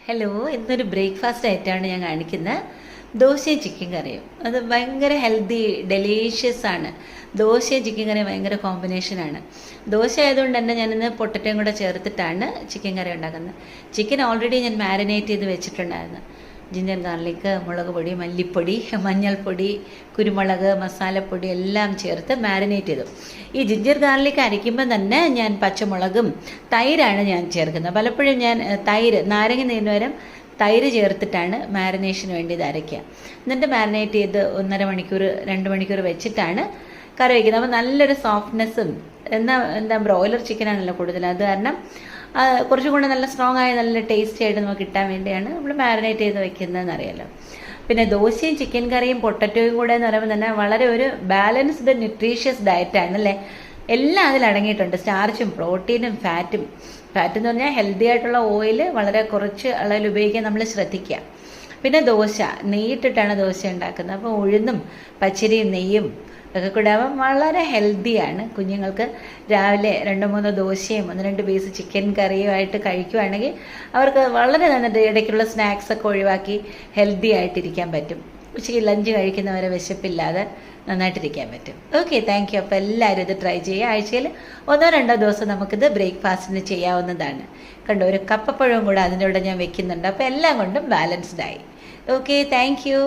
Hello, ഇന്നൊരു breakfast ആയിട്ടാണ് ഞാൻ കാണിക്കുന്നത്. ദോശയും ചിക്കൻ കറിയും. അത് ഭയങ്കര ഹെൽത്തി, ഡെലീഷ്യസ് ആണ്. ദോശയും ചിക്കൻ കറിയും ഭയങ്കര കോമ്പിനേഷനാണ്. ദോശ ആയതുകൊണ്ട് തന്നെ ഞാനിന്ന് പൊട്ടറ്റോയും കൂടെ ചേർത്തിട്ടാണ് ചിക്കൻ കറി ഉണ്ടാക്കുന്നത്. ചിക്കൻ ഓൾറെഡി ഞാൻ മാരിനേറ്റ് ചെയ്ത് വെച്ചിട്ടുണ്ടായിരുന്നു. ജിഞ്ചർ ഗാർലിക്ക്, മുളക് പൊടി, മല്ലിപ്പൊടി, മഞ്ഞൾപ്പൊടി, കുരുമുളക്, മസാലപ്പൊടി എല്ലാം ചേർത്ത് മാരിനേറ്റ് ചെയ്തു. ഈ ജിഞ്ചർ ഗാർലിക്ക് അരയ്ക്കുമ്പോൾ തന്നെ ഞാൻ പച്ചമുളകും തൈരാണ് ഞാൻ ചേർക്കുന്നത്. പലപ്പോഴും ഞാൻ നാരങ്ങ നീരിന് പകരം തൈര് ചേർത്തിട്ടാണ് മാരിനേഷന് വേണ്ടി ഇത് അരയ്ക്കുക. എന്നിട്ട് മാരിനേറ്റ് ചെയ്ത് 1.5 മണിക്കൂർ 2 മണിക്കൂർ വെച്ചിട്ടാണ് കറി വയ്ക്കുന്നത്. അപ്പോൾ നല്ലൊരു സോഫ്റ്റ്നെസ്സും എന്താ ബ്രോയിലർ ചിക്കനാണല്ലോ കൂടുതൽ, അത് കാരണം കുറച്ചും കൂടെ നല്ല സ്ട്രോങ് ആയ നല്ല ടേസ്റ്റി ആയിട്ട് നമുക്ക് കിട്ടാൻ വേണ്ടിയാണ് നമ്മൾ മാരിനേറ്റ് ചെയ്ത് വെക്കുന്നതെന്ന് അറിയാലോ. പിന്നെ ദോശയും ചിക്കൻ കറിയും പൊട്ടറ്റോയും കൂടെ എന്ന് പറയുമ്പോൾ തന്നെ വളരെ ഒരു ബാലൻസ്ഡ് ന്യൂട്രീഷ്യസ് ഡയറ്റാണ് അല്ലേ. എല്ലാം അതിൽ അടങ്ങിയിട്ടുണ്ട്. സ്റ്റാർച്ചും പ്രോട്ടീനും ഫാറ്റ് എന്ന് പറഞ്ഞാൽ ഹെൽത്തി ആയിട്ടുള്ള ഓയിൽ വളരെ കുറച്ച് അളവിൽ ഉപയോഗിക്കാൻ നമ്മൾ ശ്രദ്ധിക്കുക. പിന്നെ ദോശ നെയ്യിട്ടിട്ടാണ് ദോശ ഉണ്ടാക്കുന്നത്. അപ്പോൾ ഉഴുന്നും പച്ചരിയും നെയ്യും ഒക്കെ കൂടെ ആകുമ്പോൾ വളരെ ഹെൽത്തിയാണ്. കുഞ്ഞുങ്ങൾക്ക് രാവിലെ 2-3 ദോശയും 1-2 പീസ് ചിക്കൻ കറിയുമായിട്ട് കഴിക്കുകയാണെങ്കിൽ അവർക്ക് വളരെ നന്നായിട്ട് ഇടയ്ക്കുള്ള സ്നാക്സൊക്കെ ഒഴിവാക്കി ഹെൽത്തി ആയിട്ടിരിക്കാൻ പറ്റും. ഉച്ചയ്ക്ക് ലഞ്ച് കഴിക്കുന്നവരെ വിശപ്പില്ലാതെ നന്നായിട്ടിരിക്കാൻ പറ്റും. Okay, thank you. അപ്പോൾ എല്ലാവരും ഇത് ട്രൈ ചെയ്യുക. ആഴ്ചയിൽ 1-2 ദിവസം നമുക്കിത് ബ്രേക്ക്ഫാസ്റ്റിന് ചെയ്യാവുന്നതാണ്. കണ്ടോ, ഒരു കപ്പപ്പഴവും കൂടെ അതിൻ്റെ കൂടെ ഞാൻ വെക്കുന്നുണ്ട്. അപ്പോൾ എല്ലാം കൊണ്ടും ബാലൻസ്ഡ് ആയി. Okay, thank you.